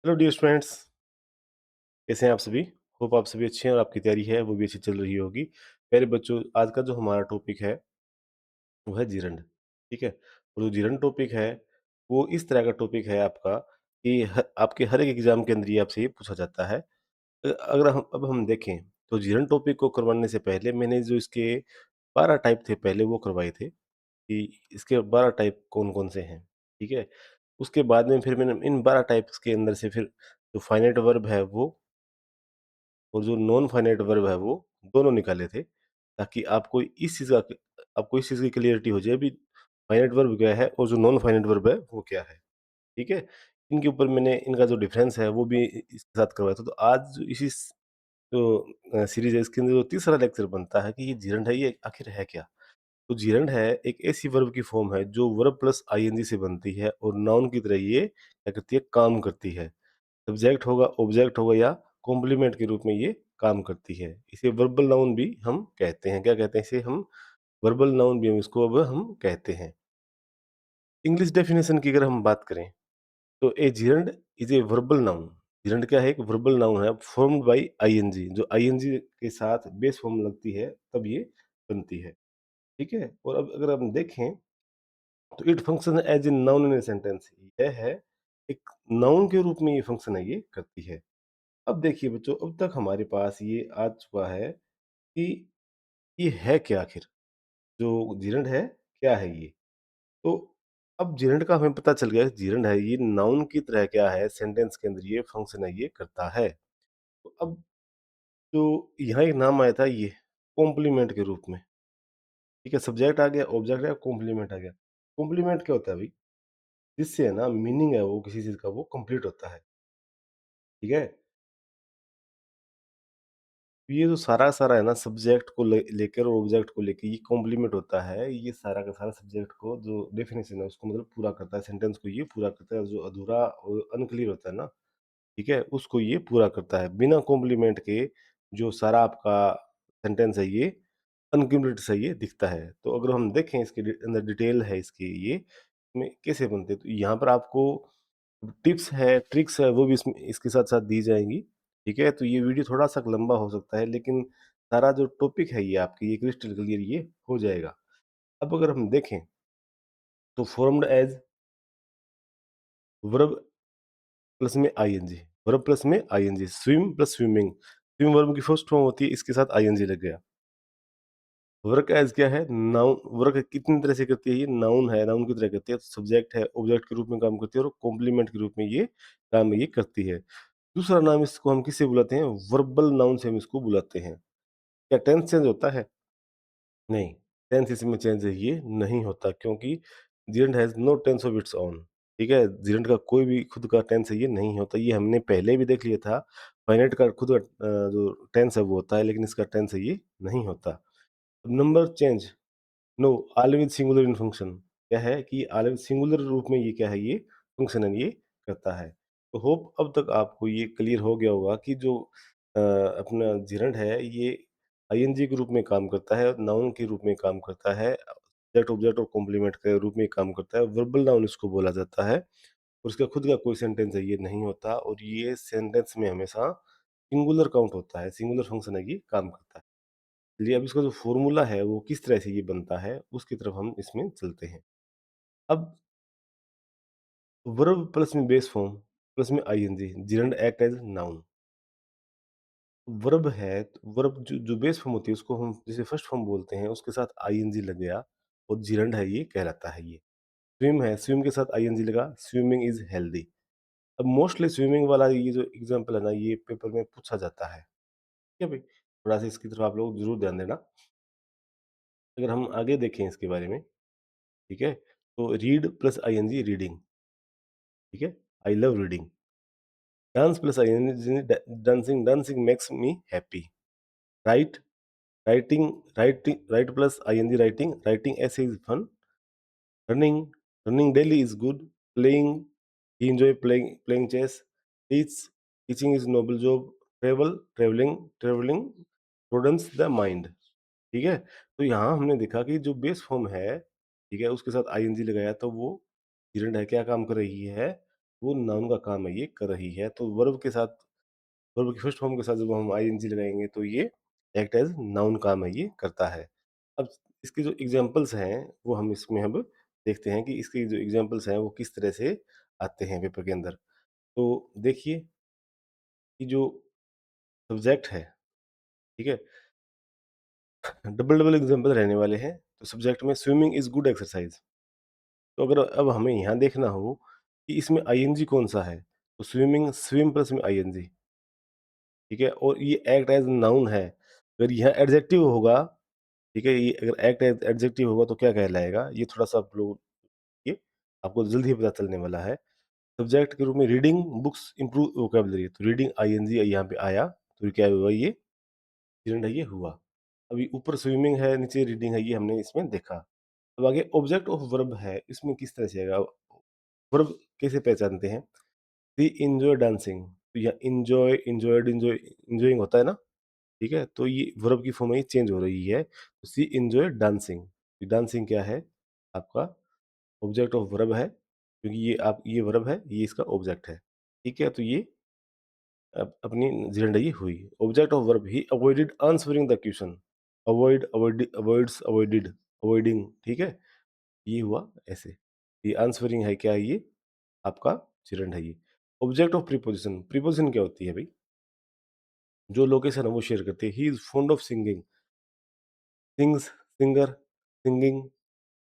Hello dear students, कैसे हैं आप सभी? होप आप सभी अच्छे हैं और आपकी तैयारी है वो भी अच्छी चल रही होगी। प्यारे बच्चों, आज का जो हमारा टॉपिक है वो है जीरंड। ठीक है? और जो जीरंड टॉपिक है वो इस तरह का टॉपिक है आपका कि आपके हर एक एग्जाम के अंदर ये आपसे ये पूछा जाता है। अगर हम देखें तो जीरंड टॉपिक को करवाने से पहले मैंने जो इसके 12 टाइप थे पहले वो करवाए थे कि इसके 12 टाइप कौन-कौन से हैं। ठीक है? उसके बाद में फिर मैंने इन 12 टाइप्स के अंदर से फिर जो फाइनाइट वर्ब है वो और जो नॉन फाइनाइट वर्ब है वो दोनों निकाले थे, ताकि आपको इस चीज़ की क्लियरिटी हो जाए अभी फाइनाइट वर्ब क्या है और जो नॉन फाइनाइट वर्ब है वो क्या है, ठीक है? इनके ऊपर मैंने इनका जो डिफरेंस है वो भी इसके साथ करवाया था। तो आज जो सीरीज़ है इसके अंदर जो तीसरा लेक्चर बनता है कि ये जीरंड है ये आखिर है क्या? तो जीरंड है एक ऐसी वर्ब की फॉर्म है जो वर्ब प्लस आईएनजी से बनती है और नाउन की तरह ये क्या करती है, काम करती है। सब्जेक्ट होगा, ऑब्जेक्ट होगा या कॉम्प्लीमेंट के रूप में ये काम करती है। इसे वर्बल नाउन भी हम कहते हैं। क्या कहते हैं इसे हम? वर्बल नाउन भी हम इसको अब हम कहते हैं। इंग्लिश डेफिनेशन की अगर हम बात करें तो a gerund is a verbal noun. Gerund क्या है? एक वर्बल नाउन है फॉर्म्ड बाय आईएनजी। जो आईएनजी के साथ बेस फॉर्म लगती है तब ये बनती है। ठीक है? और अब अगर हम देखें तो it function as a noun in a sentence. यह है एक नाउन के रूप में ये फंक्शन है ये करती है। अब देखिए बच्चों, अब तक हमारे पास ये आ चुका है कि ये है क्या आखिर? जो जीरंड है, क्या है ये? तो अब जीरंड का हमें पता चल गया, जीरंड है ये नाउन की तरह क्या है, सेंटेंस के अंदर ये फंक्शन है ये करता है। तो अब जो यहाँ एक नाम आया था ये कॉम्प्लीमेंट के रूप में, ठीक है? सब्जेक्ट आ गया, ऑब्जेक्ट आ गया, कॉम्प्लीमेंट आ गया। कॉम्प्लीमेंट क्या होता है भाई? जिससे है ना मीनिंग है वो किसी चीज़ का वो कंप्लीट होता है, ठीक है? ये जो सारा-सारा है ना सब्जेक्ट को लेकर और ऑब्जेक्ट को लेके ये कॉम्प्लीमेंट होता है, ये सारा का सारा सब्जेक्ट को जो डेफिनिशन है उसको मतलब पूरा करता है, सेंटेंस को ये पूरा करता है, जो अधूरा और अनक्लियर होता है ना, ठीक है? उसको ये पूरा करता है। बिना कॉम्प्लीमेंट के जो सारा आपका सेंटेंस है ये अनकम्प्लीट सा ये दिखता है। तो अगर हम देखें इसके अंदर डिटेल है इसकी ये में कैसे बनते हैं, तो यहाँ पर आपको टिप्स है, ट्रिक्स है वो भी इसमें इसके साथ-साथ दी जाएँगी, ठीक है? तो ये वीडियो थोड़ा-सा लंबा हो सकता है लेकिन सारा जो टॉपिक है ये आपकी ये क्रिस्टल क्लियर ये हो जाएगा। अब अगर हम देखें तो फॉर्म्ड एज़ वर्ब प्लस में आईएनजी, वर्ब प्लस में ING, swim plus swimming. Swim verb की फर्स्ट फॉर्म होती है, इसके साथ आईएनजी लग गया। वर्क एज़ क्या है? नाउन। वर्क कितनी तरह से करती है ये? नाउन है, नाउन की तरह करती है, सब्जेक्ट है, ऑब्जेक्ट के रूप में काम करती है और कॉम्प्लीमेंट के रूप में ये काम ये करती है। दूसरा नाम इसको हम किससे बुलाते हैं? वर्बल नाउन से हम इसको बुलाते हैं। क्या टेंस चेंज होता है? नहीं, टेंस इसमें चेंज ये नहीं होता क्योंकि gerund has no tense of its own. ठीक है? जिरंड का कोई भी खुद का टेंस है ये नहीं होता। ये हमने पहले भी देख लिया था। फाइनाइट का खुद का जो टेंस है वो होता है लेकिन इसका टेंस है ये नहीं होता। Number change no, always singular in function. क्या है कि ऑलवेज सिंगुलर रूप में ये क्या है ये फंक्शन है ये करता है। तो होप अब तक आपको ये क्लियर हो गया होगा कि जो अपना जिरंड है ये आईएनजी के रूप में काम करता है, नाउन के रूप में काम करता है, सब्जेक्ट ऑब्जेक्ट और कॉम्प्लीमेंट के रूप में काम करता है, वर्बल नाउन इसको बोला जाता है और इसका खुद का कोई सेंटेंस है ये नहीं होता और ये सेंटेंस में हमेशा सिंगुलर काउंट होता है, सिंगुलर फंक्शन है ये काम करता है। चलिए अब इसका जो फ़ॉर्मूला है वो किस तरह से ये बनता है, उसकी तरफ हम इसमें चलते हैं। अब वर्ब प्लस में बेस फॉर्म प्लस में ING, gerund act as noun. Verb है, तो वर्ब जो जो बेस फॉर्म होती है उसको हम जैसे फर्स्ट फॉर्म बोलते हैं, उसके साथ आईएनजी लग गया और जिरंड है ये कहलाता है ये। स्विम है, स्विम के साथ आईएनजी लगा, स्विमिंग इज़ हेल्दी। अब मोस्टली स्विमिंग वाला ये जो एग्ज़ाम्पल है ना, ये पेपर में पूछा जाता है। ठीक है भाई? थोड़ा-सा इसकी तरफ आप लोग ज़रूर ध्यान देना। अगर हम आगे देखें इसके बारे में, ठीक है? तो रीड प्लस आईएनजी रीडिंग, ठीक है? I love reading. Dance plus ING dancing, dancing makes me happy. Write, write plus ING writing, writing essays is fun. Running, running daily is good. Playing, he enjoy playing chess. Teach, teaching is noble job. Travelling broadens the mind. ठीक है? तो यहाँ हमने देखा कि जो base form है, ठीक है? उसके साथ आईएनजी लगाया तो वो gerund है क्या काम कर रही है? वो नाउन का काम है ये कर रही है, तो वर्ब की फर्स्ट फॉर्म के साथ जब हम आईएनजी लगाएँगे तो ये एक्ट एज़ नाउन काम है ये करता है। अब इसके जो एग्ज़ाम्पल्स हैं, वो हम इसमें अब देखते हैं कि इसके जो एग्ज़ाम्पल्स हैं वो किस तरह से आते हैं पेपर के अंदर। तो देखिए कि जो सब्जेक्ट है, ठीक है? डबल-डबल एग्ज़ाम्पल रहने वाले हैं। तो सब्जेक्ट में स्विमिंग इज़ गुड एक्सरसाइज़। तो अगर अब हमें यहाँ देखना हो कि इसमें आईएनजी कौन-सा है, तो स्विमिंग स्विम प्लस में आईएनजी, ठीक है? और ये एक्ट एज़ नाउन है। अगर यहाँ एडजेक्टिव होगा, ठीक है? ये अगर एक्ट एज़ एडजेक्टिव होगा तो क्या कहलाएगा? ये थोड़ा-सा आप लोग ये आपको जल्द ही पता चलने वाला है। सब्जेक्ट के रूप में रीडिंग बुक्स इम्प्रूव वोकैब्युलरी, तो रीडिंग आईएनजी यहाँ पे आया, तो क्या हुआ ये? जेंड है ये हुआ। अभी ऊपर स्विमिंग है, नीचे रीडिंग है, ये हमने इसमें देखा। अब आगे ऑब्जेक्ट ऑफ वर्ब है, इसमें किस तरह से आएगा? वर्ब कैसे पहचानते हैं? वी एन्जॉय डांसिंग, तो यहाँ एन्जॉय, एन्जॉयड, एन्जॉयिंग होता है ना, ठीक है? तो ये वर्ब की फॉर्म में चेंज हो रही है। तो शी एन्जॉय डांसिंग, डांसिंग क्या है? आपका ऑब्जेक्ट ऑफ वर्ब है, क्योंकि ये वर्ब है, ये इसका ऑब्जेक्ट है। ठीक है? तो ये अपनी ज़िंदगी हुई। Object of verb he avoided answering the question. Avoids, avoided, avoiding, ठीक है? ये हुआ ऐसे। ये आंसरिंग है क्या है ये? आपका gerund है ये। ऑब्जेक्ट ऑफ प्रीपोज़िशन, प्रीपोज़िशन क्या होती है भई? जो लोकेशन है वो शेयर करती है। He is fond of singing, sings, singer, singing,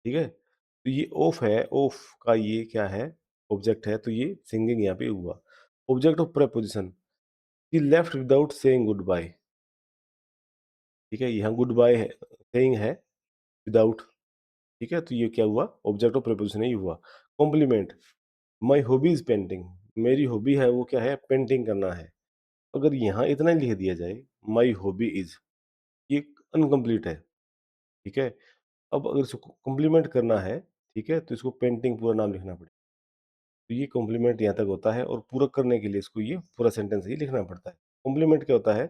ठीक है? तो ये ऑफ है, ऑफ का ये क्या है? ऑब्जेक्ट है, तो ये सिंगिंग यहाँ पे हुआ। Object of preposition, he left without saying goodbye, ठीक है? यहाँ गुड बाय है, सेइंग है विदाउट, ठीक है? तो ये क्या हुआ? ऑब्जेक्ट ऑफ प्रीपोज़िशन ही हुआ। Complement, my hobby is painting, मेरी हॉबी है वो क्या है? पेंटिंग करना है। अगर यहाँ इतना ही लिख दिया जाए, माय हॉबी इज़, ये अनकम्प्लीट है, ठीक है? अब अगर इसको कॉम्प्लीमेंट करना है, ठीक है? तो इसको पेंटिंग पूरा नाम लिखना पड़ेगा। तो ये कॉम्प्लीमेंट यहाँ तक होता है, और पूरा करने के लिए इसको ये पूरा सेंटेंस ही लिखना पड़ता है। कॉम्प्लीमेंट क्या होता है?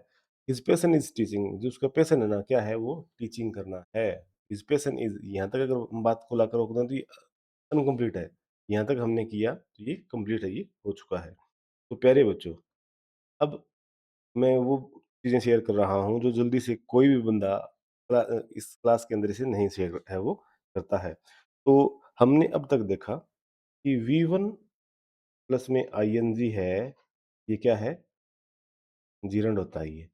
हिज़ पैशन इज़ टीचिंग, जो उसका पैशन है ना, क्या है वो? टीचिंग करना है। हिज़ पैशन इज़, यहाँ तक अगर हम बात को लाकर रोक दें तो ये अनकम्प्लीट है। यहाँ तक हमने किया तो ये कंप्लीट है, ये हो चुका है। तो प्यारे बच्चों, अब मैं वो चीज़ें शेयर कर रहा हूँ जो जल्दी से कोई भी बंदा इस क्लास के अंदर इसे नहीं शेयर है वो करता है। तो हमने अब तक देखा कि V1 प्लस में आईएनजी है, ये क्या है? जिरंड होता है ये,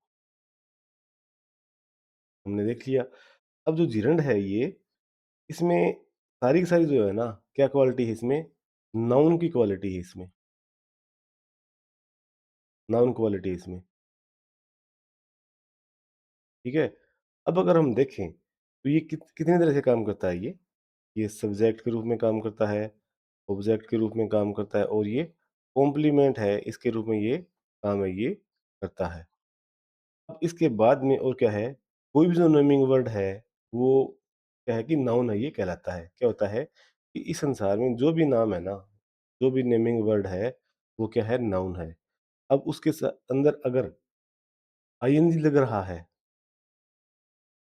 हमने देख लिया। अब जो जिरंड है ये, इसमें सारी की सारी जो है ना, क्या क्वालिटी है इसमें? नाउन की क्वालिटी है इसमें, नाउन क्वालिटी है इसमें, ठीक है? अब अगर हम देखें, तो ये कितनी तरह से काम करता है ये? ये सब्जेक्ट के रूप में काम करता है, ऑब्जेक्ट के रूप में काम करता है, और ये कॉम्प्लीमेंट है, इसके रूप में ये काम है ये करता है। अब इसके बाद में और क्या है, कोई भी जो नेमिंग वर्ड है, वो क्या है कि नाउन है ये कहलाता है। क्या होता है कि इस संसार में जो भी नाम है ना, जो भी नेमिंग वर्ड है, वो क्या है? नाउन है। अब उसके अंदर अगर आईएनजी लग रहा है,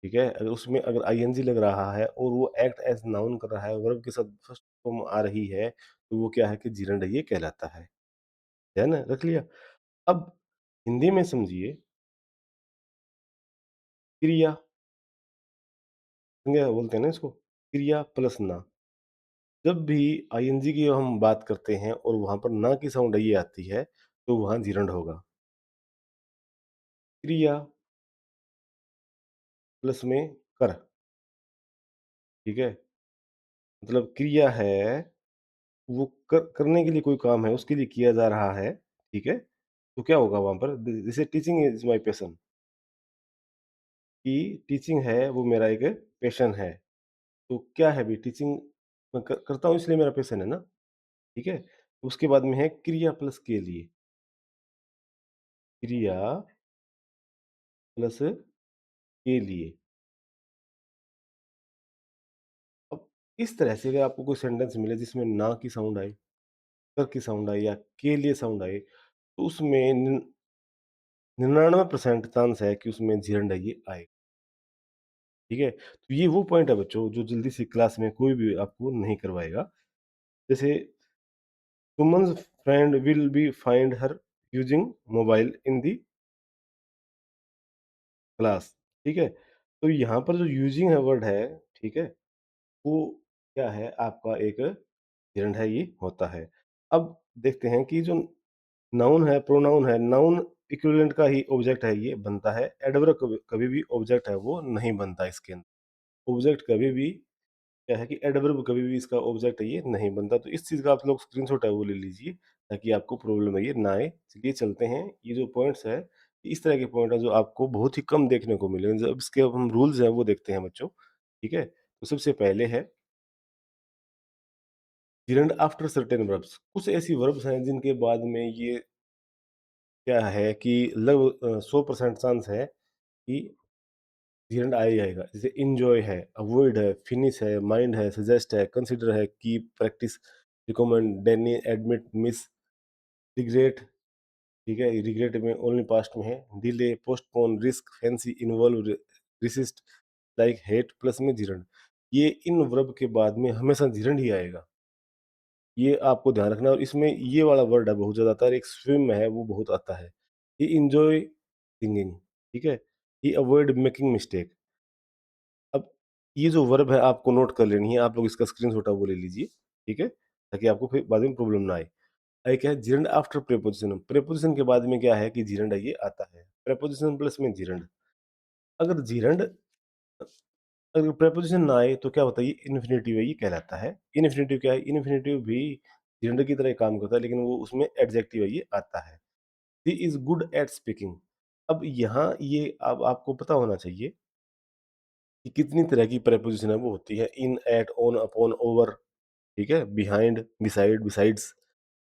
ठीक है? अगर उसमें अगर आईएनजी लग रहा है और वो एक्ट एज़ नाउन कर रहा है, वर्ब के साथ फर्स्ट फॉर्म आ रही है, तो वो क्या है कि जिरंड ये कहलाता है ना? रख लिया। अब हिंदी में समझिए, क्रिया, क्या बोलते हैं ना इसको? क्रिया प्लस ना। जब भी आईएनजी की हम बात करते हैं और वहाँ पर ना की साउंड ये आती है, तो वहाँ जिरंड होगा। क्रिया प्लस में कर, ठीक है? मतलब क्रिया है, वो करने के लिए कोई काम है, उसके लिए किया जा रहा है, ठीक है? तो क्या होगा वहाँ पर? जैसे टीचिंग इज़ माय पैशन, कि टीचिंग है वो मेरा एक पैशन है। तो क्या है अभी टीचिंग मैं करता हूँ इसलिए मेरा पैशन है ना, ठीक है? उसके बाद में है क्रिया प्लस के लिए, क्रिया प्लस के लिए। अब इस तरह से अगर आपको कोई सेंटेंस मिले जिसमें ना की साउंड आए, कर की साउंड आए, या के लिए साउंड आए, तो उसमें 99% चांस है कि उसमें झिरंढाई आए, ठीक है? तो ये वो पॉइंट है बच्चों जो जल्दी से क्लास में कोई भी आपको नहीं करवाएगा। जैसे Suman's friend will be find her using mobile in the class, ठीक है? तो यहाँ पर जो यूजिंग है वर्ड है, ठीक है? वो क्या है आपका एक gerund है, ये होता है। अब देखते हैं कि जो नाउन है, प्रोनाउन है, नाउन इक्विवेलेंट का ही ऑब्जेक्ट है, ये बनता है। एडवर्ब कभी कभी भी ऑब्जेक्ट है वो नहीं बनता इसके अंदर। ऑब्जेक्ट कभी भी क्या है कि एडवर्ब कभी भी इसका ऑब्जेक्ट है ये नहीं बनता। तो इस चीज़ का आप लोग स्क्रीनशॉट है वो ले लीजिए, ताकि आपको प्रॉब्लम है ये ना आए। चलिए चलते हैं, ये जो पॉइंट्स है, इस तरह के पॉइंट है जो आपको बहुत ही कम देखने को मिलेंगे। जब इसके हम रूल्स हैं वो देखते हैं बच्चों, ठीक है? तो सबसे पहले है gerund आफ्टर सर्टेन वर्ब्स। कुछ ऐसी वर्ब्स हैं जिनके बाद में ये क्या है कि लगभग 100% चांस है कि gerund आ ही आएगा। जैसे एन्जॉय है, अवॉइड है, फिनिश है, माइंड है, सजेस्ट है, कंसिडर है, keep, practice, recommend, deny, admit, miss, regret, ठीक है? रिग्रेट में ओनली पास्ट में है। Delay, postpone, risk, fancy, involve, resist, like, hate plus में gerund। ये इन वर्ब के बाद में हमेशा gerund ही आएगा। ये आपको ध्यान रखना है, और इसमें ये वाला वर्ड है बहुत ज़्यादा आता है, एक स्विम है वो बहुत आता है। ही एन्जॉय सिंगिंग, ठीक है? ही अवॉइड मेकिंग मिस्टेक। अब ये जो वर्ब है आपको नोट कर लेनी है, आप लोग इसका स्क्रीनशॉट आप वो ले लीजिए, ठीक है? ताकि आपको फिर बाद में प्रॉब्लम ना आए। एक है gerund आफ्टर प्रीपोजिशन। प्रीपोजिशन के बाद में क्या है कि gerund है ये आता है। प्रीपोजिशन प्लस में gerund। अगर gerund अगर प्रीपोजिशन ना आए तो क्या होता है, ये इन्फिनिटिव है, ये कहलाता है। इन्फिनिटिव क्या है? इन्फिनिटिव भी gerund की तरह ही काम करता है, लेकिन वो उसमें एडजेक्टिव है, ये आता है। He is good eight speaking. अब यहाँ ये अब आपको पता होना चाहिए कि कितनी तरह की प्रीपोजिशन है वो होती है। इन, एट, ऑन, अपॉन, ओवर, ठीक है? Behind, beside, besides.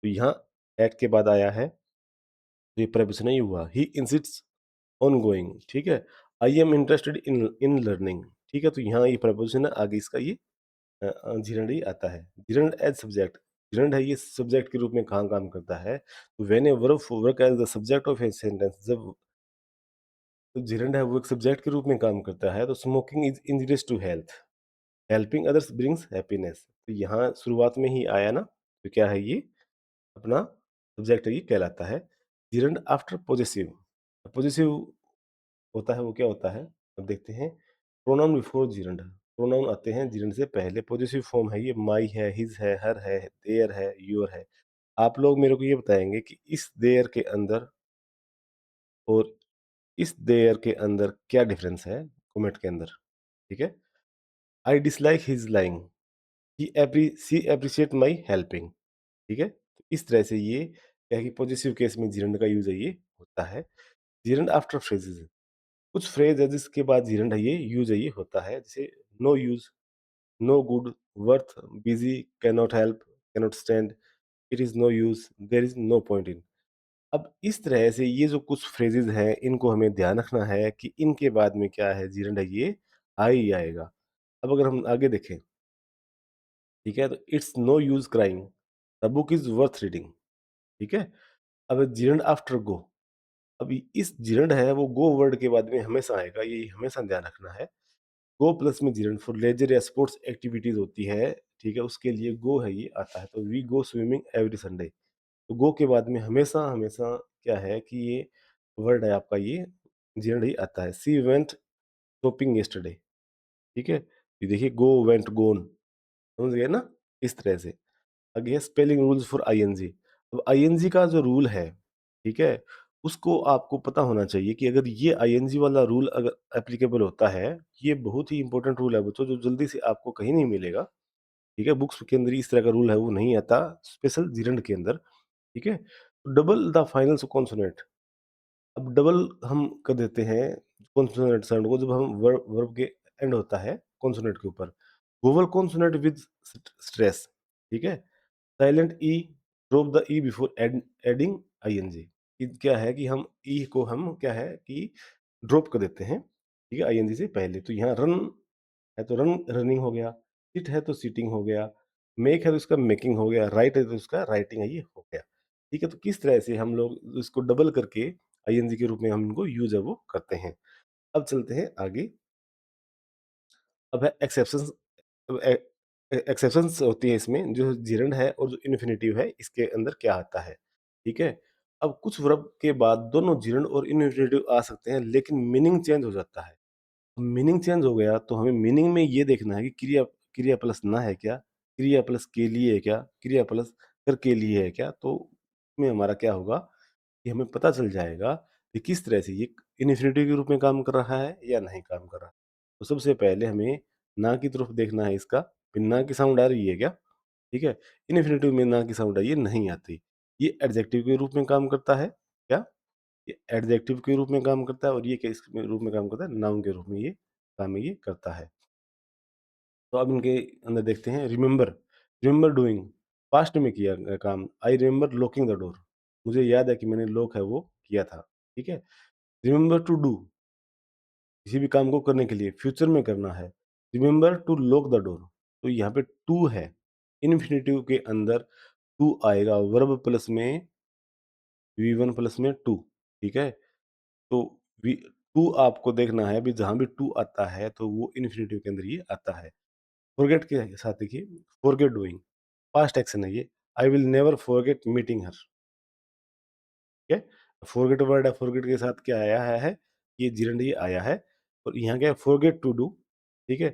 तो यहाँ एट के बाद आया है, तो ये प्रीपोजिशन नहीं हुआ। ही इंसिस्ट्स ऑन गोइंग, ठीक है? I am interested in in learning, ठीक है? तो यहाँ ये प्रीपोजिशन है, आगे इसका ये gerund ही आता है। gerund as subject. gerund है ये सब्जेक्ट के रूप में कहाँ काम करता है? तो when a verb work as the subject of a sentence, जब तो gerund है वो एक सब्जेक्ट के रूप में काम करता है। तो smoking is injurious to health, helping others brings happiness. तो यहाँ शुरुआत में ही आया ना, तो क्या है ये अपना सब्जेक्ट ये कहलाता है। gerund after possessive. पॉजेसिव होता है वो क्या होता है? अब देखते हैं। Pronoun before gerund। प्रोनाउन आते हैं gerund से पहले। पॉजेसिव फॉर्म है ये, माई है, हिज है, हर है, देयर है, योर है। आप लोग मेरे को ये बताएंगे कि इस देयर के अंदर और इस देयर के अंदर क्या डिफरेंस है कमेंट के अंदर, ठीक है? I dislike his lying, she appreciate my helping, ठीक है? तो इस तरह से ये क्या है कि पॉजेसिव केस में gerund का यूज है ये होता है। gerund after phrases. कुछ फ्रेज है जिसके बाद gerund है ये यूज है ये होता है, जैसे no use, no good, worth, busy, can not help, can not stand, it is no use, there is no point in. अब इस तरह से ये जो कुछ फ्रेजेस हैं, इनको हमें ध्यान रखना है कि इनके बाद में क्या है, gerund है ये आ ही आएगा। अब अगर हम आगे देखें, ठीक है? तो it's no use crying, the book is worth reading, ठीक है? अब gerund आफ्टर गो। अब इस gerund है वो गो वर्ड के बाद में हमेशा आएगा, ये हमेशा ध्यान रखना है। गो प्लस में gerund फॉर लेजर या स्पोर्ट्स एक्टिविटीज होती है, ठीक है? उसके लिए गो है ये आता है। तो we go swimming every Sunday. तो गो के बाद में हमेशा हमेशा क्या है कि ये वर्ड है आपका ये gerund ही आता है। सी वेंट शॉपिंग यस्टरडे, ठीक है? ये देखिए गो, वेंट, गोन, समझ गए ना? इस तरह से। आगे है स्पेलिंग रूल्स फॉर आईएनजी। अब आईएनजी का जो रूल है, ठीक है? उसको आपको पता होना चाहिए कि अगर ये आईएनजी वाला रूल अगर एप्लीकेबल होता है, ये बहुत ही इंपॉर्टेंट रूल है बच्चों, जो जल्दी से आपको कहीं नहीं मिलेगा, ठीक है? बुक्स के अंदर इस तरह का रूल है वो नहीं आता, स्पेशल gerund के अंदर, ठीक है? Double the final consonant. अब डबल हम कर देते हैं कॉन्सोनेंट साउंड को, जब हम वर्ब वर्ब के एंड होता है कॉन्सोनेंट के ऊपर। वोवल कॉन्सोनेंट विद स्ट्रेस, ठीक है? Silent e, drop the e before adding ING. क्या है कि हम ई को हम क्या है कि ड्रॉप कर देते हैं, ठीक है? आईएनजी से पहले। तो यहाँ रन है तो रन रनिंग हो गया, सिट है तो सीटिंग हो गया, मेक है तो इसका मेकिंग हो गया, राइट है तो इसका राइटिंग है ये हो गया। ठीक है? तो किस तरह से हम लोग इसको डबल करके आईएनजी के रूप में हम इनको यूज है वो करते हैं। अब चलते हैं आगे। अब है एक्सेप्शंस। एक्सेप्शंस होती हैं इसमें, जो जिरंड है और जो इन्फिनिटिव है, इसके अंदर क्या आता है, ठीक है? अब कुछ वर्ब के बाद दोनों जिरंड और इन्फिनिटिव आ सकते हैं, लेकिन मीनिंग चेंज हो जाता है। मीनिंग चेंज हो गया तो हमें मीनिंग में ये देखना है कि क्रिया क्रिया प्लस ना है क्या? क्रिया प्लस के लिए है क्या? क्रिया प्लस कर के लिए है क्या? तो इसमें हमारा क्या होगा कि हमें पता चल जाएगा कि किस तरह से ये इन्फिनिटिव के रूप में काम कर रहा है या नहीं काम कर रहा। तो सबसे पहले हमें ना की तरफ देखना है इसका, फिर ना की साउंड आ रही है क्या? ठीक है? इन्फिनिटिव में ना की साउंड आई है, नहीं आती। ये एडजेक्टिव के रूप में काम करता है क्या? ये एडजेक्टिव के रूप में काम करता है और ये किस में रूप में काम करता है? नाउन के रूप में ये काम ये करता है। तो अब इनके अंदर देखते हैं रिमेंबर, रिमेंबर डूइंग पास्ट में किया काम। I remember locking the door, मुझे याद है कि मैंने लॉक है वो किया था, ठीक है? रिमेंबर टू डू, किसी भी काम को करने के लिए फ्यूचर में करना है। Remember to lock the door, तो यहाँ पे टू है, इन्फिनिटिव के अंदर टू आएगा, वर्ब प्लस में वी1 प्लस में टू, ठीक है? तो वी टू आपको देखना है, अभी जहाँ भी टू आता है तो वो इन्फिनिटिव के अंदर ये आता है। फॉरगेट के साथ देखिए, फॉरगेट डूइंग पास्ट एक्शन है ये। I will never forget meeting her, ठीक है? फॉरगेट वर्ड है, फॉरगेट के साथ क्या आया है, ये जिरंड ये आया है और यहाँ क्या है फॉरगेट टू डू, ठीक है?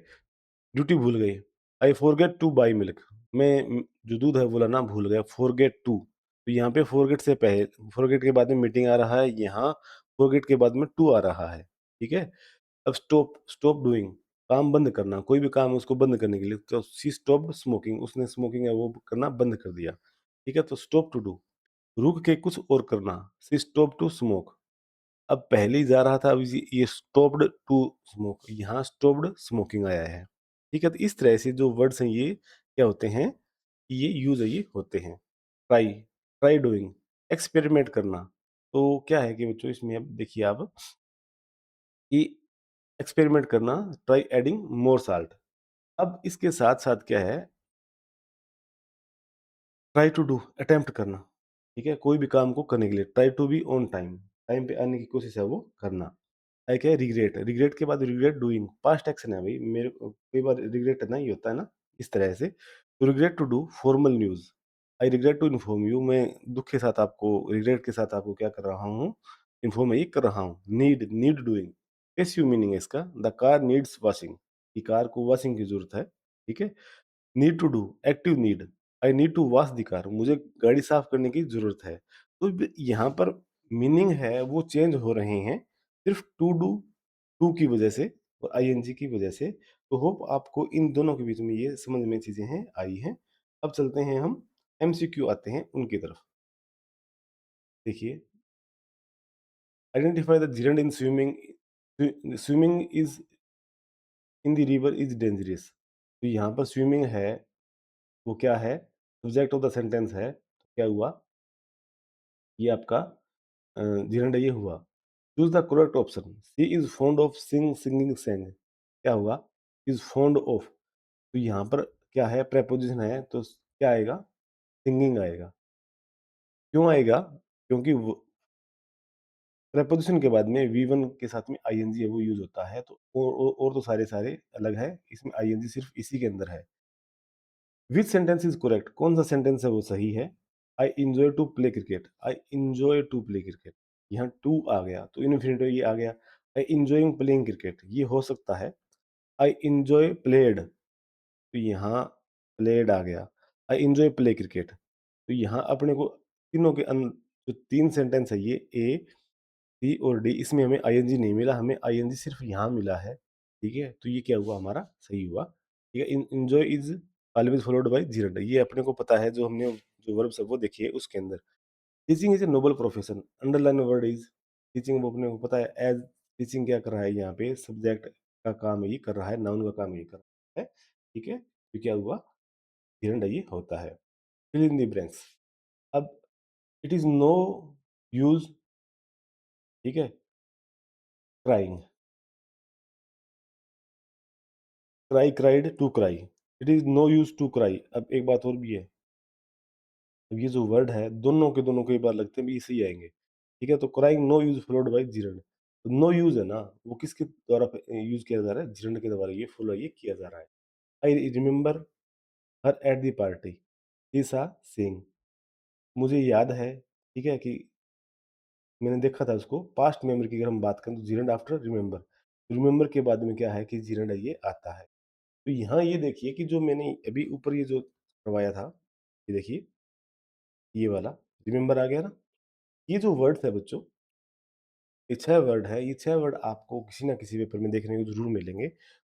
ड्यूटी भूल गई। I forget to buy milk, मैं जो दूध है वो लाना भूल गया, फॉरगेट टू। तो यहाँ पे फॉरगेट से पहले, फॉरगेट के बाद में मीटिंग आ रहा है, यहाँ फॉरगेट के बाद में टू आ रहा है, ठीक है? अब स्टॉप, स्टॉप डूइंग काम बंद करना, कोई भी काम है उसको बंद करने के लिए, तो शी स्टॉप्ड स्मोकिंग, उसने स्मोकिंग है वो करना बंद कर दिया, ठीक है? तो स्टॉप टू डू रुक के कुछ और करना, शी स्टॉप टू स्मोक। अब पहले ही जा रहा था, अब ये स्टॉप्ड टू स्मोक, यहाँ स्टॉप्ड स्मोकिंग आया है, ठीक है? तो इस तरह से जो वर्ड्स हैं ये क्या होते हैं, ये यूज ये होते हैं। ट्राई, ट्राई डूइंग एक्सपेरिमेंट करना। तो क्या है कि बच्चों इसमें अब देखिए आप कि एक्सपेरिमेंट करना, ट्राई एडिंग मोर साल्ट। अब इसके साथ-साथ क्या है, ट्राई टू डू अटेम्प्ट करना, ठीक है? कोई भी काम को करने के लिए try to be on time, time पे आने की कोशिश है वो करना। लाइक है रिग्रेट, रिग्रेट के बाद रिग्रेट डूइंग पास्ट एक्शन है भाई, मेरे को कई बार रिग्रेट नहीं होता है ना, इस तरह से। तो regret to do formal news, I regret to inform you, मैं दुःख के साथ आपको, रिग्रेट के साथ आपको क्या कर रहा हूँ, इन्फॉर्म ये कर रहा हूँ। नीड, नीड डूइंग एसयू मीनिंग है इसका, द कार नीड्स वॉशिंग, कि कार को वॉशिंग की ज़रूरत है, ठीक है? Need to do active need, I need to wash the car, मुझे गाड़ी साफ करने की ज़रूरत है। तो यहाँ पर मीनिंग है वो चेंज हो रहे हैं सिर्फ टू डू, टू की वजह से और आईएनजी की वजह से। तो होप आपको इन दोनों के बीच में ये समझ में चीज़ें हैं आई हैं। अब चलते हैं हम एमसीक्यू आते हैं उनकी तरफ। देखिए, identify the gerund in swimming, swimming is in the river is dangerous. तो यहाँ पर स्विमिंग है वो क्या है, सब्जेक्ट ऑफ द सेंटेंस है, तो क्या हुआ, ये आपका जिरेंट ये हुआ। Choose the correct option, she is fond of singing सैंग, क्या हुआ, इज फॉन्ड ऑफ। तो यहाँ पर क्या है, प्रेपोजिशन है तो क्या आएगा, सिंगिंग आएगा। क्यों आएगा, क्योंकि प्रेपोजिशन के बाद में वी1 के साथ में आईएनजी है वो यूज होता है, तो और तो सारे सारे अलग है, इसमें आईएनजी सिर्फ इसी के अंदर है। विच सेंटेंस इज करेक्ट, कौन सा सेंटेंस है वो सही है। I enjoy to play cricket, I enjoy to play cricket, यहाँ टू आ गया तो इन्फिनिटिव ये आ गया। आई इंजॉइंग प्लेइंग क्रिकेट ये हो सकता है। आई इंजॉय प्लेड, तो यहाँ प्लेड आ गया। आई इंजॉय प्ले क्रिकेट, तो यहाँ अपने को तीनों के जो तीन सेंटेंस है ये ए, सी और डी, इसमें हमें आईएनजी नहीं मिला, हमें आईएनजी सिर्फ यहाँ मिला है, ठीक है? तो ये क्या हुआ, हमारा सही हुआ, ठीक है? Enjoy is always followed bye जीरेंड, ये अपने को पता है, जो हमने जो वर्ब्स है वो देखी है उसके अंदर। Teaching is a noble profession, underline word is teaching, वो अपने को पता है एज़ टीचिंग क्या कर रहा है, यहाँ पे सब्जेक्ट का काम ये कर रहा है, नाउन का काम ये कर रहा है, ठीक है? तो क्या हुआ, जीरेंड ये होता है। Fill in the blanks. अब इट इज़ नो यूज़, ठीक है, crying, cry cried to cry, it is no use to cry. अब एक बात और भी है, अब ये जो वर्ड है दोनों के दोनों कई बार लगते हैं भी इसे ही आएंगे, ठीक है? तो crying no use followed by gerund, तो नो यूज है ना, वो किसके द्वारा यूज किया जा रहा है, जिरंड के द्वारा ये फॉलो ये किया जा रहा है। I remember, her at the party, he saw saying. मुझे याद है, ठीक है, कि मैंने देखा था उसको। पास्ट मेमोरी की अगर हम बात करें तो जिरंड आफ्टर रिमेंबर, रिमेंबर के बाद में क्या है कि जिरंड ये आता है। तो यहाँ ये देखिए कि जो मैंने अभी ऊपर ये जो करवाया था, ये देखिए, ये वाला रिमेंबर आ गया ना। ये जो वर्ड्स है बच्चों, ये 6 वर्ड है, ये 6 वर्ड आपको किसी ना किसी पेपर में देखने को ज़रूर मिलेंगे।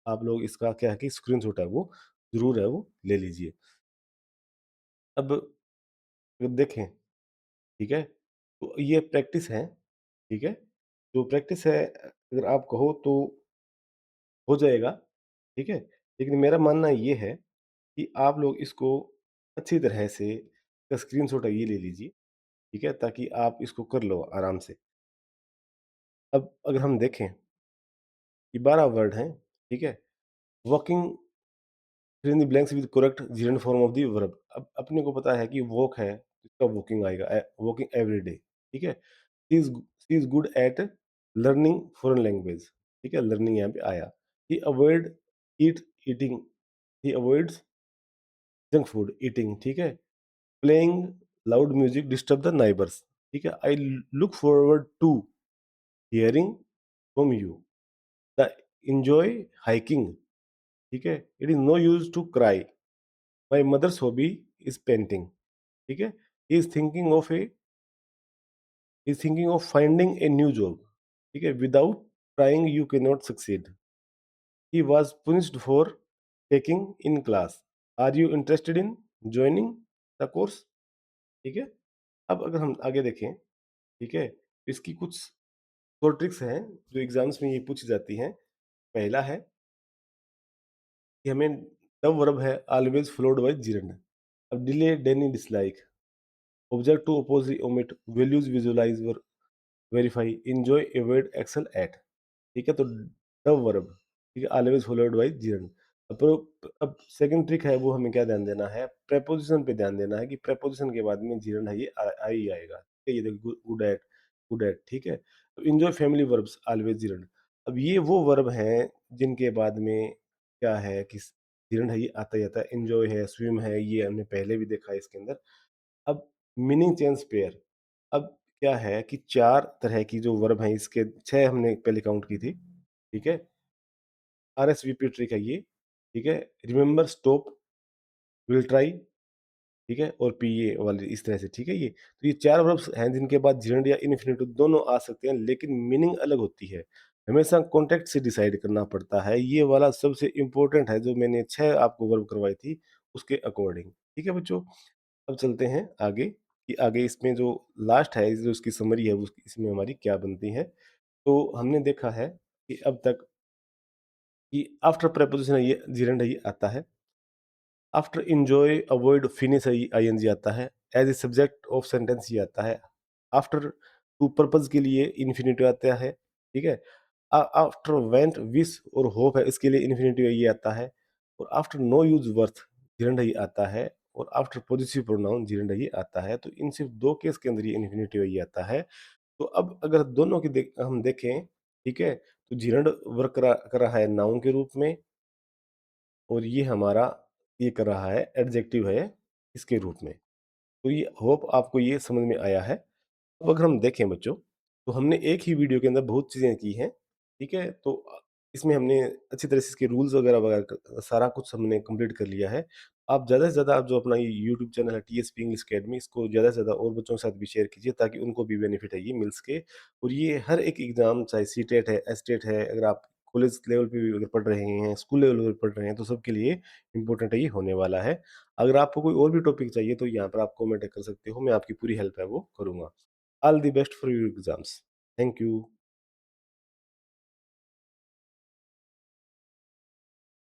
आप लोग इसका क्या है कि स्क्रीनशॉट है वो ज़रूर है वो ले लीजिए। अब अगर देखें, ठीक है? तो ये प्रैक्टिस है, ठीक है? तो प्रैक्टिस है, अगर आप कहो तो हो जाएगा, ठीक है? लेकिन मेरा मानना ये है कि आप लोग इसको अच्छी तरह से इसका स्क्रीनशॉट है ये ले लीजिए, ठीक है? ताकि आप इसको कर लो आराम से। अब अगर हम देखें, ये 12 वर्ड हैं, ठीक है? Walking fill in the blanks with correct gerund form of the verb. अब अपने को पता है कि वॉक है, इसका वॉकिंग आएगा, वॉकिंग एवरी डे, ठीक है? She is good at learning foreign language, ठीक है? लर्निंग यहाँ पे आया। He avoid eat eating he avoids junk food eating, ठीक है? Playing loud music disturb the neighbours, ठीक है? I look forward to hearing from you, the enjoy hiking, ठीक है? It is no use to cry, my mother's hobby is painting, ठीक है? He is thinking of a he is thinking of finding a new job, ठीक है? Without trying you can not succeed. He was punished for taking in class. Are you interested in joining the course? ठीक है? अब अगर हम आगे देखें, ठीक है? इसकी कुछ शॉर्ट ट्रिक्स हैं जो एग्ज़ाम्स में ये पूछी जाती हैं। पहला है कि हमें तब वर्ब है ऑलवेज़ फॉलोड बाय gerund। अब delay, deny, dislike, object to oppose, omit, values, visualise, verify, enjoy, avoid, excel, at, ठीक है? तो तब वर्ब, ठीक है? Always followed by gerund। अब सेकंड ट्रिक है वो हमें क्या ध्यान देना है, प्रीपोज़िशन पे ध्यान देना है कि प्रीपोज़िशन के बाद में gerund है ये आ ही आएगा। ठीक है? ये देखो, गुड एट, ठीक है? तो enjoy family verbs always gerund। अब ये वो वर्ब हैं जिनके बाद में क्या है कि gerund है ये आता ही आता है। एन्जॉय है, स्विम है, ये हमने पहले भी देखा है इसके अंदर। अब मीनिंग चेंज पेयर, अब क्या है कि 4 तरह की जो वर्ब हैं, इसके 6 हमने पहले काउंट की थी, ठीक है? आरएसवीपी ट्रिक है ये, ठीक है? रिमेंबर, स्टॉप, विल ट्राई, ठीक है? और पीए वाली इस तरह से, ठीक है ये? तो ये 4 वर्ब्स हैं जिनके बाद gerund या इन्फिनिटिव दोनों आ सकते हैं, लेकिन मीनिंग अलग होती है। हमेशा कॉन्टेक्स्ट से डिसाइड करना पड़ता है। ये वाला सबसे इम्पोर्टेंट है जो मैंने 6 आपको वर्ब करवाई थी, उसके अकॉर्डिंग, ठीक है बच्चों? अब चलते हैं आगे कि आगे इसमें जो लास्ट है, जो इसकी समरी है, उस इसमें हमारी क्या बनती है। तो हमने देखा है कि अब तक कि आफ्टर प्रीपोजिशन है ये gerund है ये आता है। आफ्टर एन्जॉय, अवॉइड, फिनिश है ये आईएनजी आता है। As a subject of sentence ये आता है। आफ्टर टू पर्पज़ के लिए इन्फिनिटिव आता है, ठीक है? आफ्टर वेंट, विश और होप है, इसके लिए इन्फिनिटिव ये आता है। और after no use worth gerund है ये आता है। और आफ्टर पॉजेसिव प्रोनाउन gerund है ये आता है। तो इन सिर्फ 2 केस के अंदर ये इन्फिनिटिव ये आता है। तो अब अगर दोनों की हम देखें, ठीक है? तो gerund वर्क कर रहा है नाउन के रूप में, और ये हमारा ये कर रहा है एडजेक्टिव है इसके रूप में। तो ये होप आपको ये समझ में आया है। अब अगर हम देखें बच्चों, तो हमने एक ही वीडियो के अंदर बहुत चीज़ें की हैं, ठीक है? तो इसमें हमने अच्छी तरह से इसके रूल्स वगैरह वगैरह सारा कुछ हमने कंप्लीट कर लिया है। आप ज़्यादा से ज़्यादा आप जो अपना ये यूट्यूब चैनल है टीएसपी इंग्लिश अकेडमी, इसको ज़्यादा से ज़्यादा और बच्चों के साथ भी शेयर कीजिए ताकि उनको भी बेनिफिट है ये मिल सके। और ये हर एक एग्ज़ाम, चाहे सीटेट है, एसटेट है, अगर आप कॉलेज लेवल पे भी अगर पढ़ रहे हैं, स्कूल लेवल पे पढ़ रहे हैं, तो सबके लिए इम्पोर्टेंट है ये होने वाला है। अगर आपको कोई और भी टॉपिक चाहिए तो यहाँ पर आप कमेंट कर सकते हो, मैं आपकी पूरी हेल्प है वो करूँगा। All the best for your exams. Thank you.